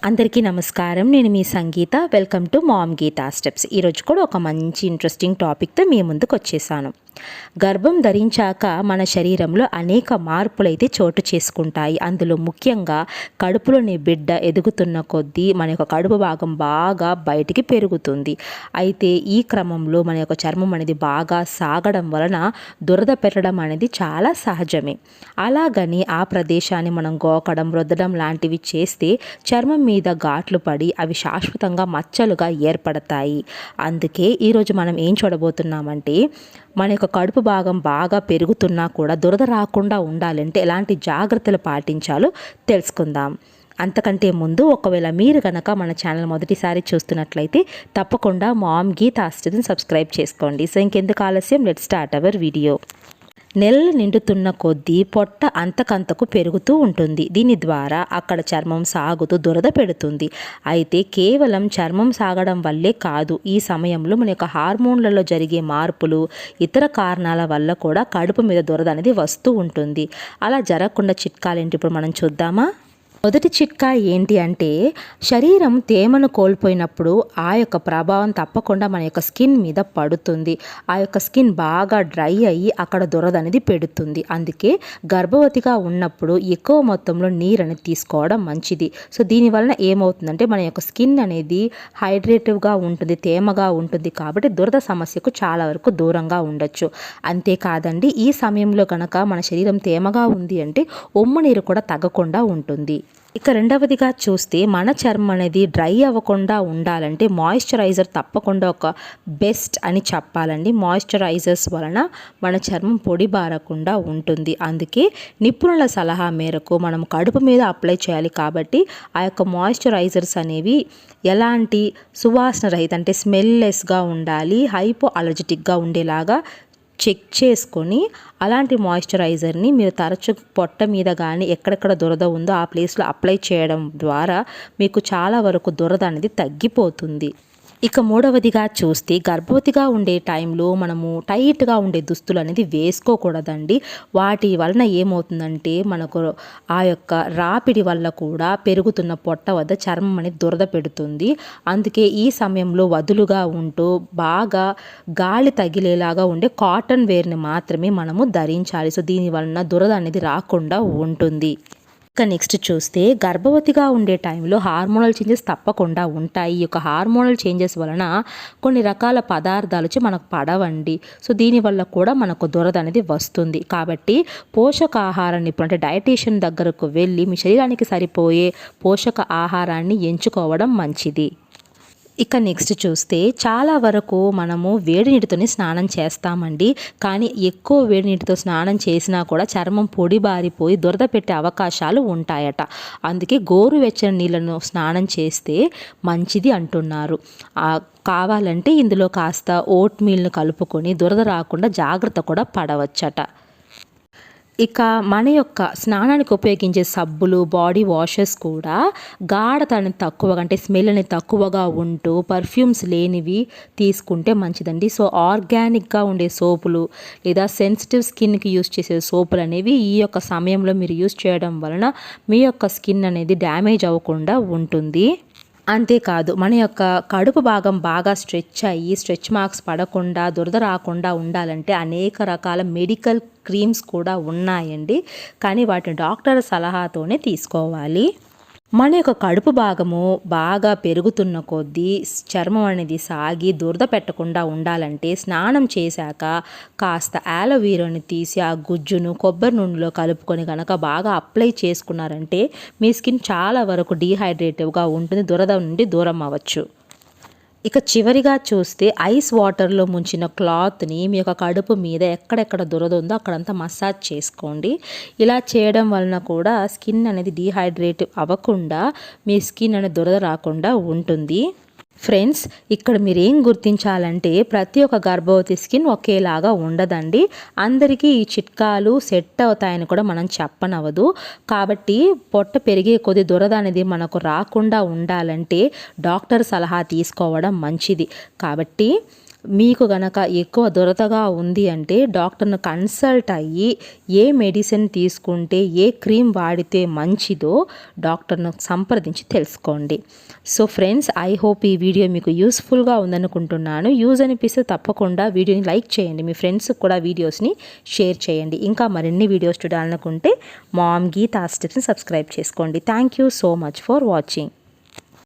అందరికీ నమస్కారం. నేను మీ Sangeetha. Welcome to mom Geetha steps. ఈరోజు కూడా ఒక మంచి ఇంట్రెస్టింగ్ టాపిక్తో మీ ముందుకు వచ్చేసాను. గర్భం ధరించాక మన శరీరంలో అనేక మార్పులైతే చోటు చేసుకుంటాయి. అందులో ముఖ్యంగా కడుపులోని బిడ్డ ఎదుగుతున్న కొద్దీ మన యొక్క కడుపు భాగం బాగా బయటికి పెరుగుతుంది. అయితే ఈ క్రమంలో మన యొక్క చర్మం అనేది బాగా సాగడం వలన దురద పెట్టడం అనేది చాలా సహజమే. అలాగని ఆ ప్రదేశాన్ని మనం గోకడం, రుద్దడం లాంటివి చేస్తే చర్మం మీద ఘాట్లు పడి అవి శాశ్వతంగా మచ్చలుగా ఏర్పడతాయి. అందుకే ఈరోజు మనం ఏం చూడబోతున్నామంటే, మన యొక్క కడుపు భాగం బాగా పెరుగుతున్నా కూడా దురద రాకుండా ఉండాలంటే ఎలాంటి జాగ్రత్తలు పాటించాలో తెలుసుకుందాం. అంతకంటే ముందు ఒకవేళ మీరు కనుక మన ఛానల్ మొదటిసారి చూస్తున్నట్లయితే తప్పకుండా మామ్ గీతా స్టెప్స్ని సబ్స్క్రైబ్ చేసుకోండి. సో ఇంకెందుకు ఆలస్యం, లెట్స్ స్టార్ట్ అవర్ వీడియో. నెలలు నిండుతున్న కొద్దీ పొట్ట అంతకంతకు పెరుగుతూ ఉంటుంది. దీని ద్వారా అక్కడ చర్మం సాగుతూ దురద పెడుతుంది. అయితే కేవలం చర్మం సాగడం వల్లే కాదు, ఈ సమయంలో మన యొక్క హార్మోన్లలో జరిగే మార్పులు, ఇతర కారణాల వల్ల కూడా కడుపు మీద దురద అనేది వస్తూ ఉంటుంది. అలా జరగకుండా చిట్కాలేంటి ఇప్పుడు మనం చూద్దామా? మొదటి చిట్కా ఏంటి అంటే, శరీరం తేమను కోల్పోయినప్పుడు ఆ యొక్క ప్రభావం తప్పకుండా మన యొక్క స్కిన్ మీద పడుతుంది. ఆ యొక్క స్కిన్ బాగా డ్రై అయ్యి అక్కడ దురద అనేది పెడుతుంది. అందుకే గర్భవతిగా ఉన్నప్పుడు ఎక్కువ మొత్తంలో నీరు అనేది తీసుకోవడం మంచిది. సో దీనివలన ఏమవుతుందంటే మన యొక్క స్కిన్ అనేది హైడ్రేటివ్గా ఉంటుంది, తేమగా ఉంటుంది. కాబట్టి దురద సమస్యకు చాలా వరకు దూరంగా ఉండొచ్చు. అంతేకాదండి, ఈ సమయంలో కనుక మన శరీరం తేమగా ఉంది అంటే ఉమ్మ నీరు కూడా తగ్గకుండా ఉంటుంది. ఇక రెండవదిగా చూస్తే, మన చర్మం అనేది డ్రై అవ్వకుండా ఉండాలంటే మాయిశ్చరైజర్ తప్పకుండా ఒక బెస్ట్ అని చెప్పాలండి. మాయిశ్చరైజర్స్ వలన మన చర్మం పొడి బారకుండా ఉంటుంది. అందుకే నిపుణుల సలహా మేరకు మనం కడుపు మీద అప్లై చేయాలి. కాబట్టి ఆ యొక్క మాయిశ్చరైజర్స్ అనేవి ఎలాంటి సువాసన రహిత అంటే స్మెల్లెస్గా ఉండాలి, హైపో అలర్జెటిక్గా ఉండేలాగా చెక్ చేసుకొని అలాంటి మాయిశ్చరైజర్ని మీరు తరచు పొట్ట మీద కానీ ఎక్కడెక్కడ దురద ఉందో ఆ ప్లేస్లో అప్లై చేయడం ద్వారా మీకు చాలా వరకు దురద అనేది తగ్గిపోతుంది. ఇక మూడవదిగా చూస్తే, గర్భవతిగా ఉండే టైంలో మనము టైట్గా ఉండే దుస్తులు అనేది వేసుకోకూడదండి. వాటి వలన ఏమవుతుందంటే మనకు ఆ యొక్క రాపిడి వల్ల కూడా పెరుగుతున్న పొట్ట వద్ద చర్మం అనేది దురద పెడుతుంది. అందుకే ఈ సమయంలో వదులుగా ఉంటూ బాగా గాలి తగిలేలాగా ఉండే కాటన్ వేర్ని మాత్రమే మనము ధరించాలి. సో దీని వలన దురద అనేది రాకుండా ఉంటుంది. ఇక నెక్స్ట్ చూస్తే, గర్భవతిగా ఉండే టైంలో హార్మోనల్ చేంజెస్ తప్పకుండా ఉంటాయి. ఈ యొక్క హార్మోనల్ చేంజెస్ వలన కొన్ని రకాల పదార్థాలు మనకు పడవండి. సో దీనివల్ల కూడా మనకు దురద అనేది వస్తుంది. కాబట్టి పోషకాహార నిపుణులు అంటే డైటీషియన్ దగ్గరకు వెళ్ళి మీ శరీరానికి సరిపోయే పోషక ఆహారాన్ని ఎంచుకోవడం మంచిది. ఇక నెక్స్ట్ చూస్తే, చాలా వరకు మనము వేడి నీటితోనే స్నానం చేస్తామండి. కానీ ఎక్కువ వేడి నీటితో స్నానం చేసినా కూడా చర్మం పొడి బారిపోయి దురద పెట్టే అవకాశాలు ఉంటాయట. అందుకే గోరువెచ్చని నీళ్ళను స్నానం చేస్తే మంచిది అంటున్నారు. కావాలంటే ఇందులో కాస్త ఓట్ మీల్ను కలుపుకొని దురద రాకుండా జాగ్రత్త కూడా పడవచ్చట. ఇక మన యొక్క స్నానానికి ఉపయోగించే సబ్బులు, బాడీ వాషెస్ కూడా గాఢతని తక్కువగా అంటే స్మెల్ అనేది తక్కువగా ఉంటూ పర్ఫ్యూమ్స్ లేనివి తీసుకుంటే మంచిదండి. సో ఆర్గానిక్గా ఉండే సోపులు లేదా సెన్సిటివ్ స్కిన్కి యూస్ చేసే సోపులు అనేవి ఈ యొక్క సమయంలో మీరు యూస్ చేయడం వలన మీ యొక్క స్కిన్ అనేది డ్యామేజ్ అవ్వకుండా ఉంటుంది. అంతేకాదు, మన యొక్క కడుపు భాగం బాగా స్ట్రెచ్ అయ్యి స్ట్రెచ్ మార్క్స్ పడకుండా దురద రాకుండా ఉండాలంటే అనేక రకాల మెడికల్ క్రీమ్స్ కూడా ఉన్నాయండి. కానీ వాటిని డాక్టర్ సలహాతోనే తీసుకోవాలి. మన యొక్క కడుపు భాగము బాగా పెరుగుతున్న కొద్దీ చర్మం అనేది సాగి దురద పెట్టకుండా ఉండాలంటే స్నానం చేశాక కాస్త ఆలోవీరాని తీసి ఆ గుజ్జును కొబ్బరి నూనెలో కలుపుకొని కనుక బాగా అప్లై చేసుకున్నారంటే మీ స్కిన్ చాలా వరకు డీహైడ్రేటివ్గా ఉంటుంది, దురద నుండి దూరం అవ్వచ్చు. ఇక చివరిగా చూస్తే, ఐస్ వాటర్లో ముంచిన క్లాత్ని మీ యొక్క కడుపు మీద ఎక్కడెక్కడ దురద ఉందో అక్కడంతా మసాజ్ చేసుకోండి. ఇలా చేయడం వలన కూడా స్కిన్ అనేది డీహైడ్రేటివ్ అవ్వకుండా మీ స్కిన్ అనేది దురద రాకుండా ఉంటుంది. ఫ్రెండ్స్, ఇక్కడ మీరేం గుర్తించాలంటే ప్రతి ఒక్క గర్భవతి స్కిన్ ఒకేలాగా ఉండదండి. అందరికీ ఈ చిట్కాలు సెట్ అవుతాయని కూడా మనం చెప్పనవదు. కాబట్టి పొట్ట పెరిగే కొద్ది దురద అనేది మనకు రాకుండా ఉండాలంటే డాక్టర్ సలహా తీసుకోవడం మంచిది. కాబట్టి మీకు గనక ఎక్కువ దురదగా ఉంది అంటే డాక్టర్ను కన్సల్ట్ అయ్యి ఏ మెడిసిన్ తీసుకుంటే ఏ క్రీమ్ వాడితే మంచిదో డాక్టర్ను సంప్రదించి తెలుసుకోండి. సో ఫ్రెండ్స్, ఐ హోప్ ఈ వీడియో మీకు యూస్ఫుల్గా ఉందనుకుంటున్నాను. యూజ్ అనిపిస్తే తప్పకుండా వీడియోని లైక్ చేయండి, మీ ఫ్రెండ్స్కి కూడా వీడియోస్ని షేర్ చేయండి. ఇంకా మరిన్ని వీడియోస్ చూడాలనుకుంటే మామ్ గీతా స్టెప్స్ని సబ్స్క్రైబ్ చేసుకోండి. Thank you so much for watching.